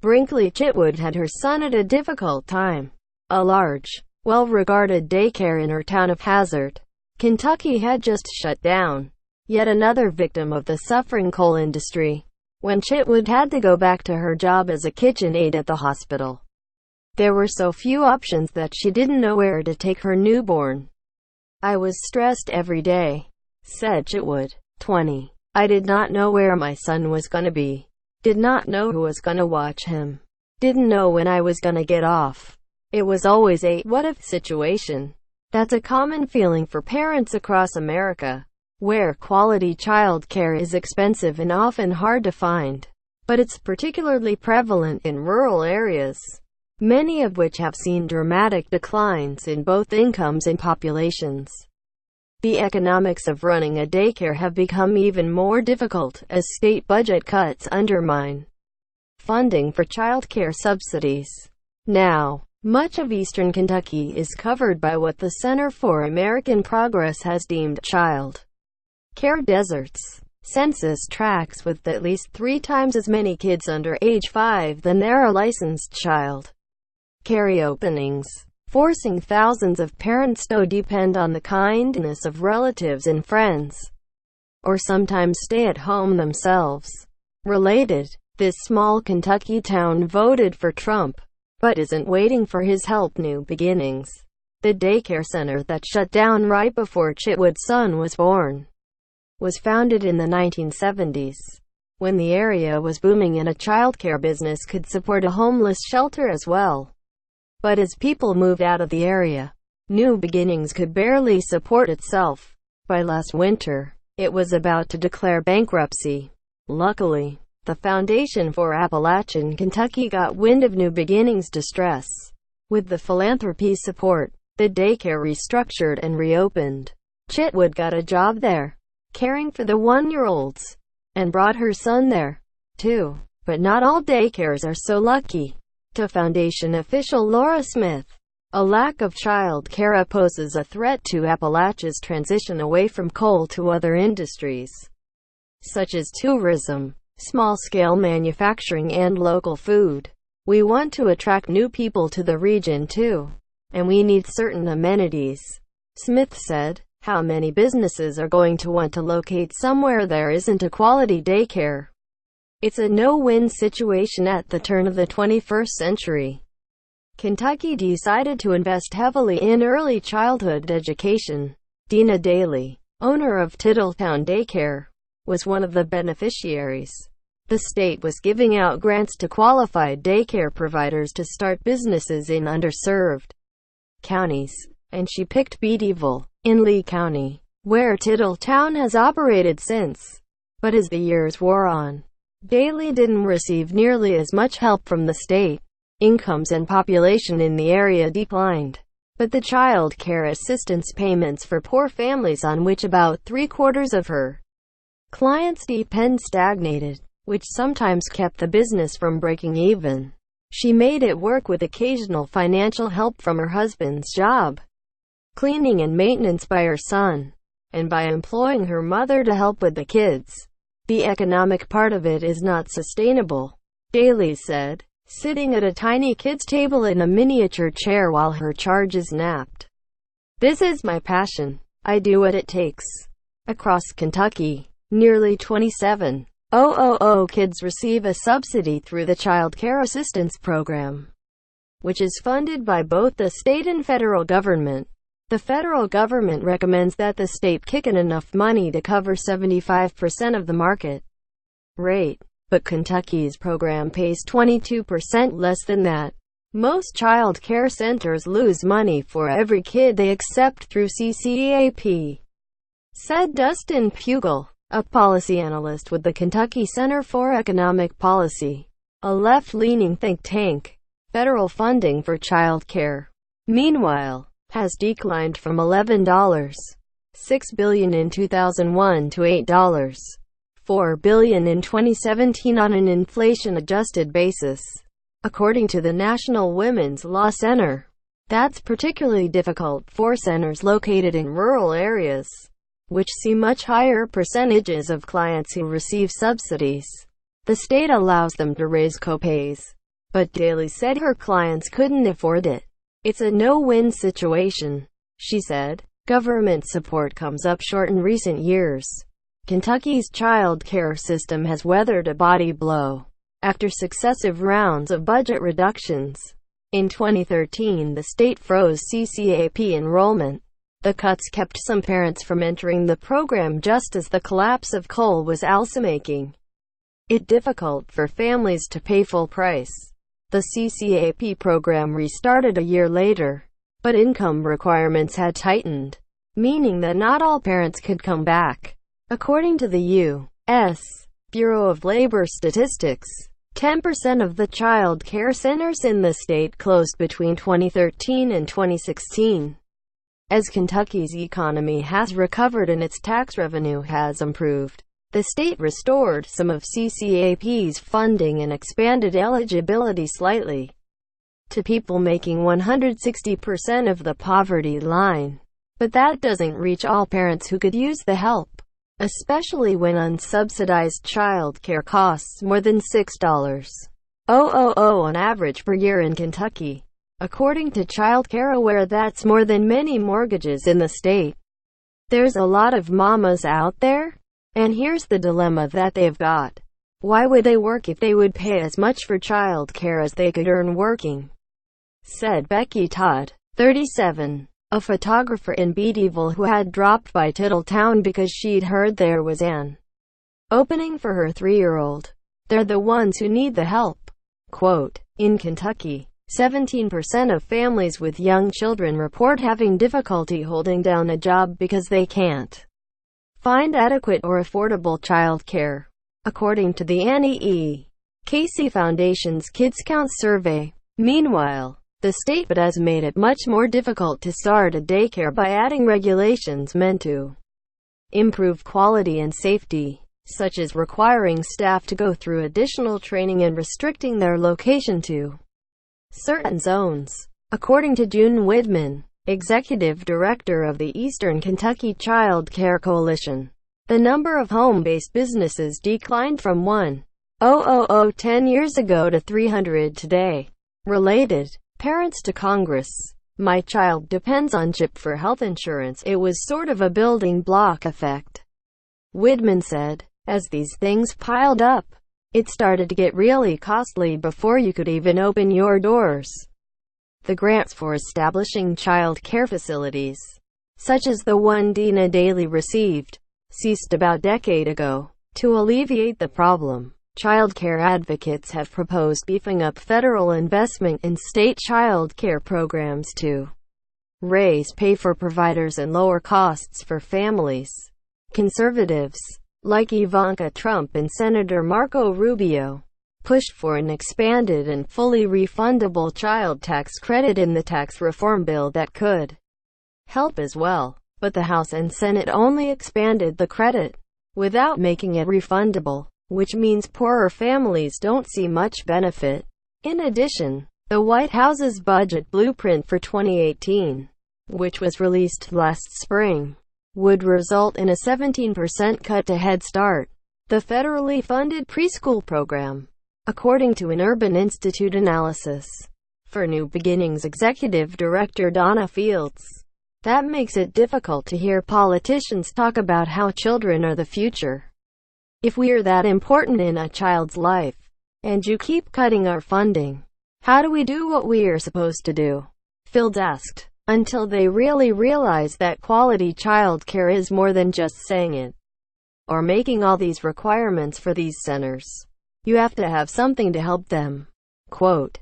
Brinkley Chitwood had her son at a difficult time. A large, well-regarded daycare in her town of Hazard, Kentucky had just shut down. Yet another victim of the suffering coal industry. When Chitwood had to go back to her job as a kitchen aide at the hospital, there were so few options that she didn't know where to take her newborn. "I was stressed every day," said Chitwood, 20. "I did not know where my son was gonna be. Did not know who was gonna watch him. Didn't know when I was gonna get off. It was always a what-if situation." That's a common feeling for parents across America, where quality child care is expensive and often hard to find. But it's particularly prevalent in rural areas, many of which have seen dramatic declines in both incomes and populations. The economics of running a daycare have become even more difficult as state budget cuts undermine funding for childcare subsidies. Now, much of eastern Kentucky is covered by what the Center for American Progress has deemed child care deserts. Census tracts with at least 3 times as many kids under age 5 than there are licensed child care openings, forcing thousands of parents to depend on the kindness of relatives and friends, or sometimes stay at home themselves. Related, this small Kentucky town voted for Trump, but isn't waiting for his help. New Beginnings, the daycare center that shut down right before Chitwood's son was born, was founded in the 1970s, when the area was booming and a childcare business could support a homeless shelter as well. But as people moved out of the area, New Beginnings could barely support itself. By last winter, it was about to declare bankruptcy. Luckily, the Foundation for Appalachian Kentucky got wind of New Beginnings' distress. With the philanthropy support, the daycare restructured and reopened. Chitwood got a job there, caring for the 1-year-olds, and brought her son there, too. But not all daycares are so lucky. To Foundation official Laura Smith, a lack of child care poses a threat to Appalachia's transition away from coal to other industries, such as tourism, small-scale manufacturing and local food. "We want to attract new people to the region too, and we need certain amenities," Smith said. "How many businesses are going to want to locate somewhere there isn't a quality daycare? It's a no-win situation at the turn of the 21st century." Kentucky decided to invest heavily in early childhood education. Dina Daly, owner of Titletown Daycare, was one of the beneficiaries. The state was giving out grants to qualified daycare providers to start businesses in underserved counties, and she picked Beattyville, in Lee County, where Titletown has operated since. But as the years wore on, Daly didn't receive nearly as much help from the state. Incomes and population in the area declined, but the child care assistance payments for poor families on which about 3/4 of her clients depend stagnated, which sometimes kept the business from breaking even. She made it work with occasional financial help from her husband's job, cleaning and maintenance by her son, and by employing her mother to help with the kids. "The economic part of it is not sustainable," Daly said, sitting at a tiny kid's table in a miniature chair while her charges napped. "This is my passion. I do what it takes." Across Kentucky, nearly 27,000 kids receive a subsidy through the Child Care Assistance Program, which is funded by both the state and federal government. The federal government recommends that the state kick in enough money to cover 75% of the market rate, but Kentucky's program pays 22% less than that. Most child care centers lose money for every kid they accept through CCAP, said Dustin Pugel, a policy analyst with the Kentucky Center for Economic Policy, a left-leaning think tank. Federal funding for child care, meanwhile, has declined from $11.6 billion in 2001 to $8.4 billion in 2017 on an inflation-adjusted basis, according to the National Women's Law Center. That's particularly difficult for centers located in rural areas, which see much higher percentages of clients who receive subsidies. The state allows them to raise copays, but Daly said her clients couldn't afford it. It's a no-win situation, she said. Government support comes up short in recent years. Kentucky's child care system has weathered a body blow after successive rounds of budget reductions. In 2013, the state froze CCAP enrollment. The cuts kept some parents from entering the program just as the collapse of coal was also making it difficult for families to pay full price. The CCAP program restarted a year later, but income requirements had tightened, meaning that not all parents could come back. According to the U.S. Bureau of Labor Statistics, 10% of the child care centers in the state closed between 2013 and 2016. As Kentucky's economy has recovered and its tax revenue has improved, the state restored some of CCAP's funding and expanded eligibility slightly to people making 160% of the poverty line. But that doesn't reach all parents who could use the help, especially when unsubsidized child care costs more than $6,000 on average per year in Kentucky. According to Childcare Aware, that's more than many mortgages in the state. There's a lot of mamas out there, and here's the dilemma that they've got. Why would they work if they would pay as much for child care as they could earn working? Said Becky Todd, 37, a photographer in Beattyville who had dropped by Titletown because she'd heard there was an opening for her 3-year-old. They're the ones who need the help. Quote, in Kentucky, 17% of families with young children report having difficulty holding down a job because they can't find adequate or affordable child care, according to the Annie E. Casey Foundation's Kids Count survey. Meanwhile, the state has made it much more difficult to start a daycare by adding regulations meant to improve quality and safety, such as requiring staff to go through additional training and restricting their location to certain zones. According to June Widman, executive director of the Eastern Kentucky Child Care Coalition, the number of home-based businesses declined from 10 years ago to 300 today. Related, parents to Congress. My child depends on CHIP for health insurance. It was sort of a building block effect, Widman said. As these things piled up, it started to get really costly before you could even open your doors. The grants for establishing child care facilities, such as the one Dina Daly received, ceased about a decade ago. To alleviate the problem, child care advocates have proposed beefing up federal investment in state child care programs to raise pay for providers and lower costs for families. Conservatives, like Ivanka Trump and Senator Marco Rubio, pushed for an expanded and fully refundable child tax credit in the tax reform bill that could help as well. But the House and Senate only expanded the credit without making it refundable, which means poorer families don't see much benefit. In addition, the White House's budget blueprint for 2018, which was released last spring, would result in a 17% cut to Head Start, the federally funded preschool program, according to an Urban Institute analysis. For New Beginnings executive director Donna Fields, that makes it difficult to hear politicians talk about how children are the future. If we're that important in a child's life, and you keep cutting our funding, how do we do what we're supposed to do? Fields asked. Until they really realize that quality child care is more than just saying it, or making all these requirements for these centers. You have to have something to help them. Quote,